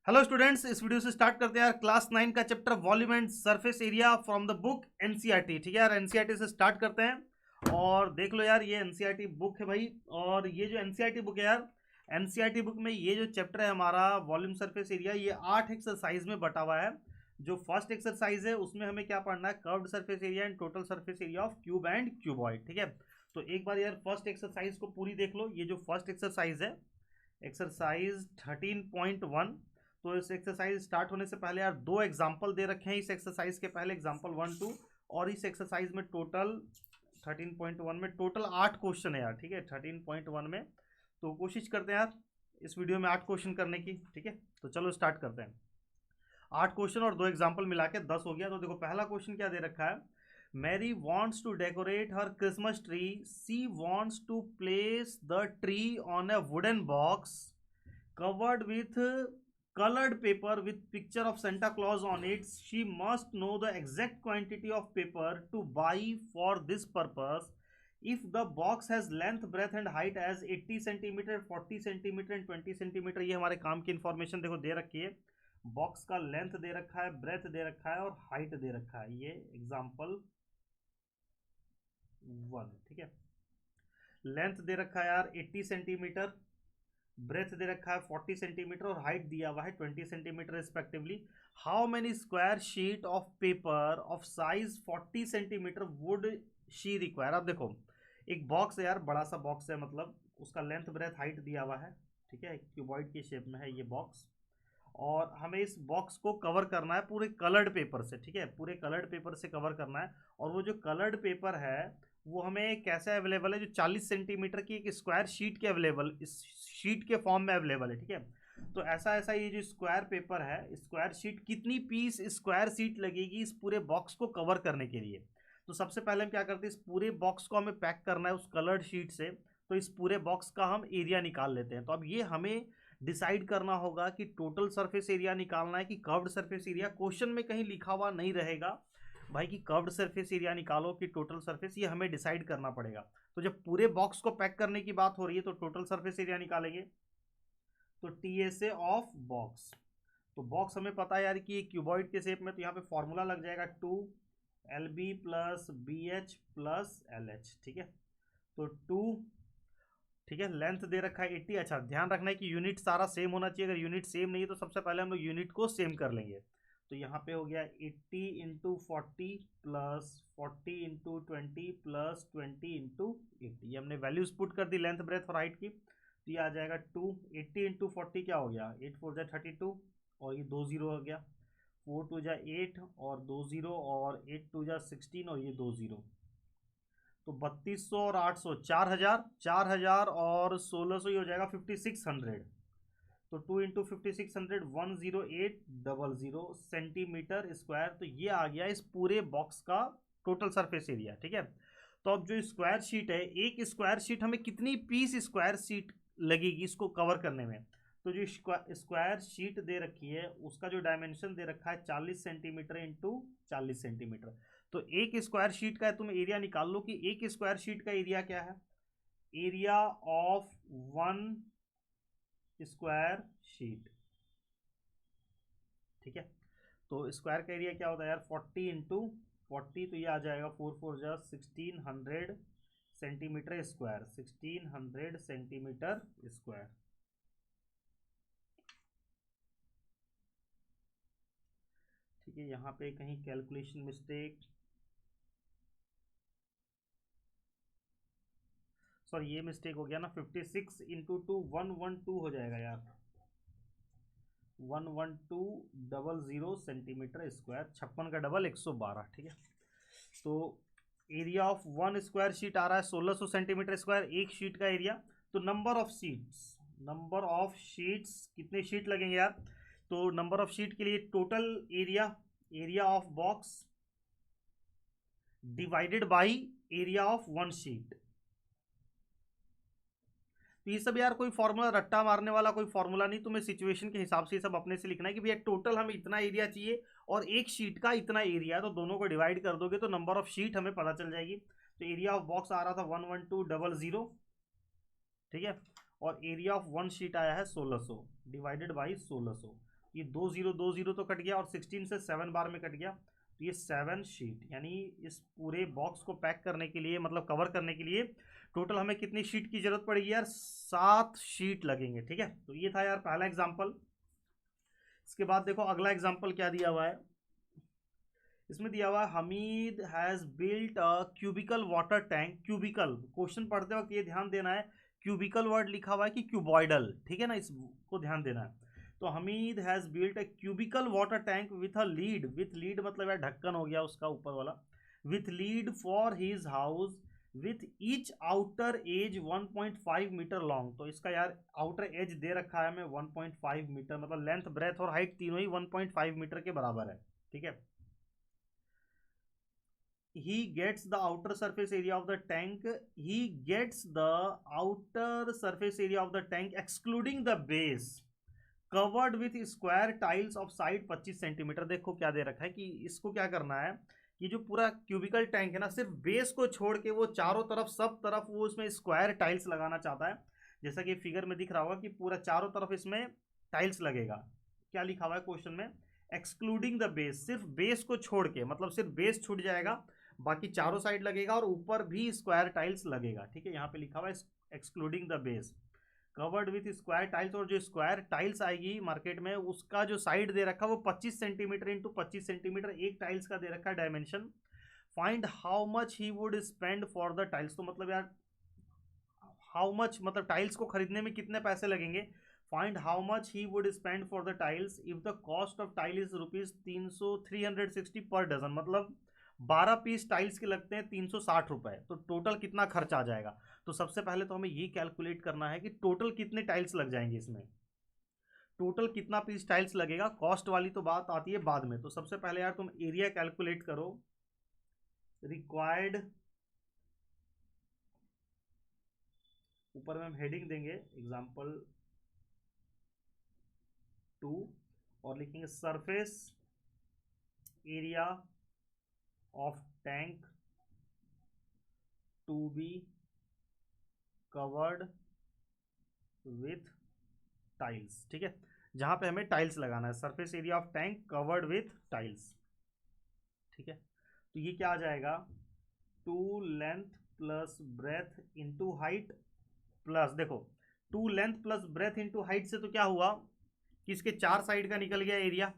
Hello students, इस video से start करते हैं यार क्लास 9 का chapter volume and surface area from the book NCERT. ठीक है यार, एनसीईआरटी से स्टार्ट करते हैं और देख लो यार, ये एनसीईआरटी बुक है भाई। और ये जो एनसीईआरटी बुक है यार, एनसीईआरटी बुक में ये जो चैप्टर है हमारा वॉल्यूम सरफेस एरिया, ये 8 एक्सरसाइज में बटा हुआ है। जो फर्स्ट एक्सरसाइज है उसमें हमें क्या पढ़ना है, curved surface area and total surface area of cube and cuboid. ठीक है, तो एक बार यार फर्स्ट एक्सरसाइज को पूरी देख लो। ये जो फर्स्ट एक्सरसाइज है, एक्सरसाइज 13.1। तो इस एक्सरसाइज स्टार्ट होने से पहले यार दो एग्जाम्पल दे रखे हैं इस एक्सरसाइज के पहले, एग्जाम्पल 1 2। और इस एक्सरसाइज में टोटल 13.1 में टोटल 8 क्वेश्चन है यार। ठीक है, 13.1 में तो कोशिश करते हैं यार इस वीडियो में 8 क्वेश्चन करने की। ठीक है, तो चलो स्टार्ट करते हैं। 8 क्वेश्चन और दो एग्जाम्पल मिला के 10 हो गया। तो देखो पहला क्वेश्चन क्या दे रखा है, Mary wants to decorate her Christmas tree, she wants to place the tree on a wooden box covered with colored paper with picture of Santa Claus on it. She must know the exact quantity of paper to buy for this purpose. If the box has length, breadth and height as 80 cm, 40 cm and 20 cm, ये हमारे काम की information देखो दे रखी है। Box का length दे रखा है, ब्रेथ दे रखा है और हाइट दे रखा है। ये एग्जाम्पल 1। ठीक है, लेंथ दे रखा है यार 80 सेंटीमीटर, ब्रेथ दे रखा है 40 सेंटीमीटर और हाइट दिया हुआ है 20 centimetre respectively. How many square sheet of paper of size 40 centimetre would she require. अब देखो एक बॉक्स है यार, बड़ा सा बॉक्स है, मतलब उसका लेंथ ब्रेथ हाइट दिया हुआ है। ठीक है, क्यूबॉइड की शेप में है ये बॉक्स और हमें इस बॉक्स को कवर करना है पूरे कलर्ड पेपर से। ठीक है, पूरे कलर्ड पेपर से कवर करना है। और वो जो कलर्ड पेपर है वो हमें कैसे अवेलेबल है, जो 40 सेंटीमीटर की एक स्क्वायर शीट के अवेलेबल, इस शीट के फॉर्म में अवेलेबल है। ठीक है, तो ऐसा ऐसा ये जो स्क्वायर पेपर है, स्क्वायर शीट, कितनी पीस स्क्वायर शीट लगेगी इस पूरे बॉक्स को कवर करने के लिए। तो सबसे पहले हम क्या करते हैं, इस पूरे बॉक्स को हमें पैक करना है उस कलर्ड शीट से। तो इस पूरे बॉक्स का हम एरिया निकाल लेते हैं। तो अब ये हमें डिसाइड करना होगा कि टोटल सरफेस एरिया निकालना है कि कर्व्ड सरफेस एरिया। क्वेश्चन में कहीं लिखा हुआ नहीं रहेगा भाई कि कर्व्ड सरफेस एरिया निकालो कि टोटल सरफेस, ये हमें डिसाइड करना पड़ेगा। तो जब पूरे बॉक्स को पैक करने की बात हो रही है तो टोटल सरफेस एरिया निकालेंगे। तो T S A of box, तो बॉक्स हमें पता है यार कि ये क्यूबॉइड के शेप में, तो यहाँ पे फॉर्मूला लग जाएगा 2 LB plus BH plus LH। ठीक है, तो 2। ठीक है, लेंथ दे रखा है 80। अच्छा, ध्यान रखना है कि यूनिट सारा सेम होना चाहिए। अगर यूनिट सेम नहीं है तो सबसे पहले हम लोग यूनिट को सेम कर लेंगे। तो यहाँ पे हो गया 80 into 40 plus 40 into 20 plus 20 into 80। ये हमने वैल्यूज पुट कर दी लेंथ ब्रेथ और हाइट की। तो ये आ जाएगा 280 इंटू 40 क्या हो गया, 8 4 जा 32 और ये 2 जीरो हो गया, 4 2 जा 8 और 2 जीरो और 8 2 जा 16 और ये 2 जीरो। तो 3200 और 800 4000, 4000 और 1600 ही हो जाएगा 5600। तो 2 इंटू 5600 10800 सेंटीमीटर स्क्वायर। तो ये आ गया इस पूरे बॉक्स का टोटल सरफेस एरिया। ठीक है, तो अब जो स्क्वायर शीट है, एक स्क्वायर शीट हमें कितनी पीस स्क्वायर शीट लगेगी इसको कवर करने में। तो जो स्क्वायर शीट दे रखी है उसका जो डायमेंशन दे रखा है 40 सेंटीमीटर इंटू 40 सेंटीमीटर। तो एक स्क्वायर शीट का तुम एरिया निकाल लो कि एक स्क्वायर शीट का एरिया क्या है, एरिया ऑफ 1 स्क्वायर शीट। ठीक है, तो स्क्वायर का एरिया क्या होता है यार 40 इंटू 40, तो ये आ जाएगा 4 4 जा 1600 सेंटीमीटर स्क्वायर, 1600 सेंटीमीटर स्क्वायर। ठीक है, यहाँ पे कहीं कैलकुलेशन मिस्टेक, सॉरी ये मिस्टेक हो गया ना, 56 इंटू 2 112 हो जाएगा यार, 11200 सेंटीमीटर स्क्वायर, 56 का डबल 112। ठीक है, तो एरिया ऑफ 1 स्क्वायर शीट आ रहा है 1600 सेंटीमीटर स्क्वायर, एक शीट का एरिया। तो number of sheets, number of sheets कितने शीट लगेंगे यार, तो नंबर ऑफ शीट के लिए total area, area of box divided by area of 1 sheet. तो ये सब यार कोई फॉर्मूला रट्टा मारने वाला कोई फॉर्मूला नहीं, तुम्हें सिचुएशन के हिसाब से ये सब अपने से लिखना है कि भैया टोटल हमें इतना एरिया चाहिए और एक शीट का इतना एरिया है, तो दोनों को डिवाइड कर दोगे तो नंबर ऑफ शीट हमें पता चल जाएगी। तो एरिया ऑफ बॉक्स आ रहा था 11200। ठीक है, और एरिया ऑफ 1 शीट आया है 1600 डिवाइडेड बाई 1600। ये 2 0 तो कट गया और 16 से 7 बार में कट गया, तो ये 7 शीट, यानी इस पूरे बॉक्स को पैक करने के लिए, मतलब कवर करने के लिए टोटल हमें कितनी शीट की जरूरत पड़ेगी यार? 7 शीट लगेंगे। ठीक है, तो ये था यार पहला एग्जाम्पल। इसके बाद देखो अगला एग्जाम्पल क्या दिया हुआ है। इसमें दिया हुआ है Hamid has built a cubical water tank. Cubical, question पढ़ते वक्त ये ध्यान देना है, क्यूबिकल वर्ड लिखा हुआ है कि क्यूबॉइडल, ठीक है ना, इसको ध्यान देना है। तो Hamid has built a cubical water tank with a lid, with lid मतलब यार ढक्कन हो गया उसका ऊपर वाला, with lid for his house with each outer edge 1.5 metre long. तो इसका यार आउटर एज दे रखा है हमें 1.5 मीटर, मतलब लेंथ ब्रेथ और हाइट तीनों ही 1.5 मीटर के बराबर है। ठीक है, he gets the outer surface area of the tank, he gets the outer surface area of the tank excluding the base covered with square tiles of side 25 centimetre. देखो क्या दे रखा है कि इसको क्या करना है कि जो पूरा क्यूबिकल टैंक है ना, सिर्फ बेस को छोड़ के वो चारों तरफ सब तरफ वो उसमें स्क्वायर टाइल्स लगाना चाहता है। जैसा कि फिगर में दिख रहा होगा कि पूरा चारों तरफ इसमें टाइल्स लगेगा। क्या लिखा हुआ है क्वेश्चन में? एक्सक्लूडिंग द बेस, सिर्फ बेस को छोड़ के, मतलब सिर्फ बेस छूट जाएगा, बाकी चारों साइड लगेगा और ऊपर भी स्क्वायर टाइल्स लगेगा। ठीक है, यहाँ पे लिखा हुआ है excluding the base covered with square tiles, और जो स्क्वायर टाइल्स आएगी मार्केट में उसका जो साइड दे रखा है वो 25 सेंटीमीटर इंटू 25 सेंटीमीटर एक टाइल्स का दे रखा है dimension. Find how much he would spend for the tiles, तो मतलब यार हाउ मच मतलब टाइल्स को खरीदने में कितने पैसे लगेंगे। Find how much he would spend for the tiles if the cost of tile is rupees 360 per dozen, मतलब 12 पीस टाइल्स के लगते हैं 360 रुपए, तो टोटल कितना खर्च आ जाएगा। तो सबसे पहले तो हमें ये कैलकुलेट करना है कि टोटल कितने टाइल्स लग जाएंगे इसमें, टोटल कितना पीस टाइल्स लगेगा। कॉस्ट वाली तो बात आती है बाद में। तो सबसे पहले यार तुम एरिया कैलकुलेट करो, रिक्वायर्ड, ऊपर में हम हेडिंग देंगे एग्जाम्पल 2 और लिखेंगे surface area of tank to be covered with tiles. ठीक है, जहां पे हमें टाइल्स लगाना है, surface area of tank covered with tiles. ठीक है, तो ये क्या आ जाएगा? 2 length plus breadth into height plus, देखो 2 length plus breadth into height से तो क्या हुआ कि इसके चार साइड का निकल गया एरिया,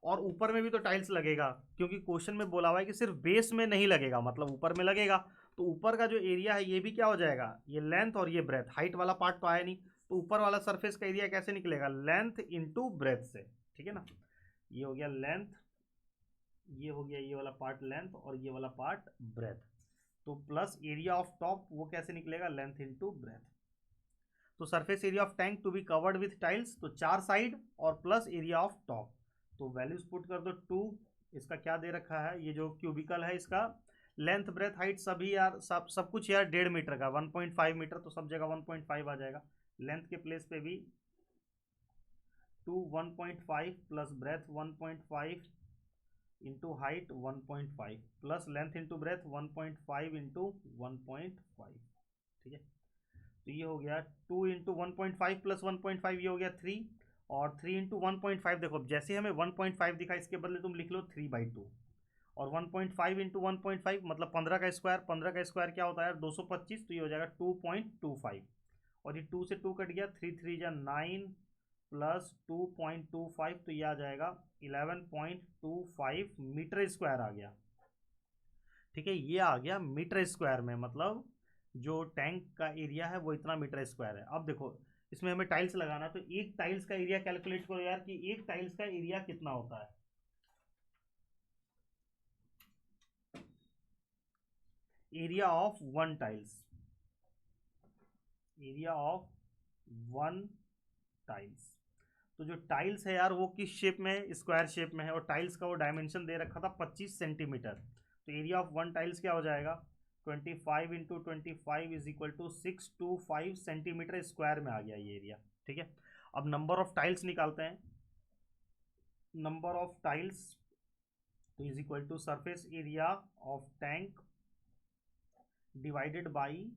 और ऊपर में भी तो टाइल्स लगेगा, क्योंकि क्वेश्चन में बोला हुआ है कि सिर्फ बेस में नहीं लगेगा, मतलब ऊपर में लगेगा। तो ऊपर का जो एरिया है ये भी क्या हो जाएगा, ये लेंथ और ये ब्रेथ, हाइट वाला पार्ट तो आया नहीं, तो ऊपर वाला सरफेस का एरिया कैसे निकलेगा? लेंथ इंटू ब्रेथ से। ठीक है ना, ये हो गया लेंथ, ये हो गया ये वाला पार्ट लेंथ और ये वाला पार्ट ब्रेथ, तो प्लस एरिया ऑफ टॉप वो कैसे निकलेगा? Length into breadth. तो surface area of tank to be covered with tiles, तो चार साइड और प्लस एरिया ऑफ टॉप, तो वैल्यूज पुट कर दो 2। इसका क्या दे रखा है, ये जो क्यूबिकल है इसका लेंथ ब्रेथ हाइट सभी यार सब कुछ यार 1.5 मीटर का, 1.5 मीटर, तो सब जगह 1.5 आ जाएगा। लेंथ के प्लेस पे भी 2 1.5 plus breadth 1.5 into height 1.5 plus length into breath 1.5 into 1.5। ठीक है, तो ये हो गया 2 इंटू 1.5 प्लस 1.5, ये हो गया 3, और 3 इंटू 1.5, देखो जैसे हमें 1.5 दिखा इसके बदले तुम लिख लो 3/2, और 1.5 इंटू 1.5 मतलब 15 का स्क्वायर, 15 का स्क्वायर क्या होता है यार 225, तो ये हो जाएगा 2.25, और ये 2 से 2 कट गया, 3 3 जा 9 प्लस 2.25, तो ये आ जाएगा 11.25 मीटर स्क्वायर आ गया। ठीक है, ये आ गया मीटर स्क्वायर में, मतलब जो टैंक का एरिया है वो इतना मीटर स्क्वायर है। अब देखो इसमें हमें टाइल्स लगाना, तो एक टाइल्स का एरिया कैलकुलेट करो यार कि एक टाइल्स का एरिया कितना होता है। Area of one tiles, area of one tiles, तो जो टाइल्स है यार वो किस शेप में है? स्क्वायर शेप में है, और टाइल्स का वो डायमेंशन दे रखा था 25 सेंटीमीटर, तो एरिया ऑफ वन टाइल्स क्या हो जाएगा? 25 into 25 is equal to 625 centimetre square में आ गया ये एरिया। ठीक है, अब नंबर ऑफ टाइल्स निकालते हैं। Number of tiles is equal to surface area of tank divided by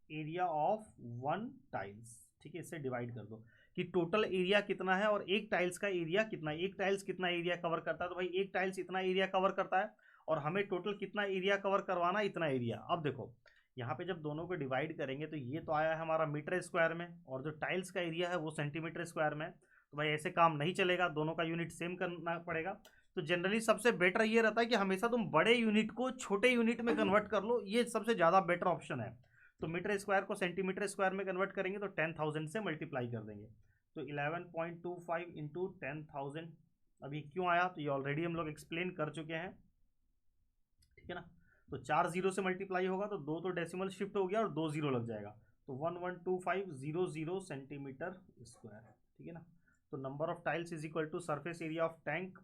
area of one tiles. ठीक है, इससे डिवाइड कर दो, कि टोटल एरिया कितना है और एक टाइल्स का एरिया कितना है, एक टाइल्स कितना एरिया कवर करता है, तो भाई एक टाइल्स इतना एरिया कवर करता है और हमें टोटल कितना एरिया कवर करवाना, इतना एरिया। अब देखो यहाँ पे जब दोनों को डिवाइड करेंगे तो ये तो आया है हमारा मीटर स्क्वायर में और जो टाइल्स का एरिया है वो सेंटीमीटर स्क्वायर में, तो भाई ऐसे काम नहीं चलेगा, दोनों का यूनिट सेम करना पड़ेगा। तो जनरली सबसे बेटर ये रहता है कि हमेशा तुम बड़े यूनिट को छोटे यूनिट में कन्वर्ट कर लो, ये सबसे ज़्यादा बेटर ऑप्शन है। तो मीटर स्क्वायर को सेंटीमीटर स्क्वायर में कन्वर्ट करेंगे तो 10,000 से मल्टीप्लाई कर देंगे, तो 11.25 इंटू 10,000। अभी क्यों आया तो ये ऑलरेडी हम लोग एक्सप्लेन कर चुके हैं, ठीक है ना। तो 4 जीरो से मल्टीप्लाई होगा तो 2 तो डेसिमल शिफ्ट हो गया और 2 जीरो लग जाएगा, तो 112500 सेंटीमीटर स्क्वायर, ठीक है ना। तो number of tiles is equal to surface area of tank,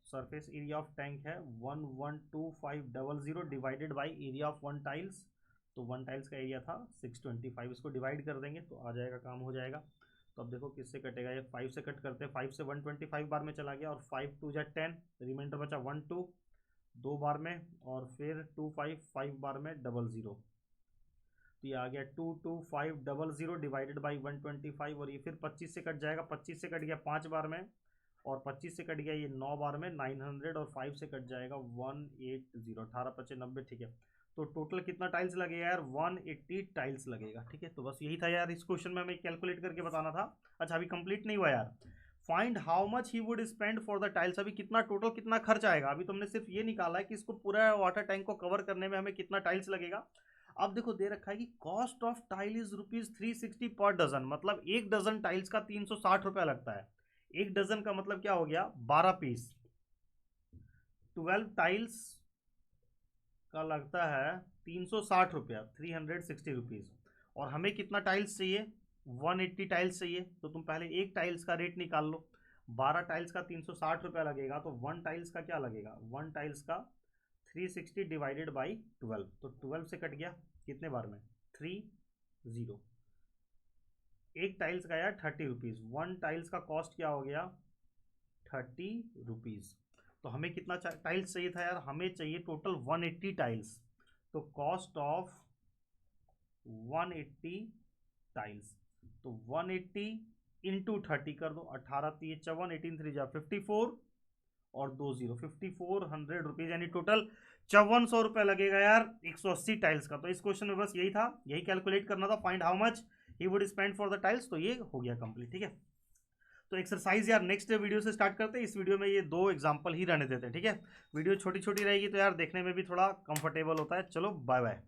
surface area of tank है 112500 divided by area of one tiles, तो वन टाइल्स का एरिया था 625, इसको डिवाइड कर देंगे तो आ जाएगा, काम हो जाएगा। तो अब देखो किससे कटेगा, ये 5 से कट करते हैं, 5 से 125 बार में चला गया और 5 2 जा 10, रिमाइंडर बचा 1 2, 2 बार में और फिर 2 5 5 बार में 00, तो ये आ गया 22500 डिवाइडेड बाई 125 और ये फिर 25 से कट जाएगा, 25 से कट गया 5 बार में और 25 से कट गया ये 9 बार में 900 और 5 से कट जाएगा 180, 18 25 90, ठीक है। तो टोटल कितना टाइल्स लगेगा यार, 180 टाइल्स लगेगा, ठीक है। तो बस यही था यार, इस क्वेश्चन में हमें कैलकुलेट करके बताना था। अच्छा अभी कंप्लीट नहीं हुआ यार, find how much he would spend for the tiles, अभी कितना टोटल कितना खर्च आएगा, अभी तुमने सिर्फ ये निकाला है कि इसको पूरा वाटर टैंक को कवर करने में हमें कितना टाइल्स लगेगा। अब देखो दे रखा है कि cost of tile is ₹360 per dozen, मतलब एक डजन टाइल्स का 360 रुपया लगता है। एक डजन का मतलब क्या हो गया, 12 पीस, 12 टाइल्स का लगता है 360 रुपया, 360 रुपीज। और हमें कितना टाइल्स चाहिए, 180 टाइल्स चाहिए, तो तुम पहले एक टाइल्स का रेट निकाल लो, 12 टाइल्स का 360 रुपया लगेगा, तो वन टाइल्स का क्या लगेगा, वन टाइल्स का 360 डिवाइडेड बाई 12, तो 12 से कट गया कितने बार में, 30, एक टाइल्स का यार 30 रुपीज़, वन टाइल्स का कॉस्ट क्या हो गया 30 रुपीज़। तो हमें कितना टाइल्स चाहिए था यार, हमें चाहिए टोटल 180 टाइल्स, तो कॉस्ट ऑफ 180 टाइल्स, तो 180 इंटू 30 कर दो, 18 3 54, 18 3 जा 54 और 20 5400 रुपीज़, यानी टोटल 5400 रुपये लगेगा यार 180 टाइल्स का। तो इस क्वेश्चन में बस यही था, यही कैलकुलेट करना था, find how much he would spend for the tiles, तो ये हो गया कंप्लीट, ठीक है। तो एक्सरसाइज यार नेक्स्ट वीडियो से स्टार्ट करते हैं, इस वीडियो में ये 2 एग्जांपल ही रहने देते हैं, ठीक है। वीडियो छोटी छोटी रहेगी तो यार देखने में भी थोड़ा कंफर्टेबल होता है। चलो बाय बाय।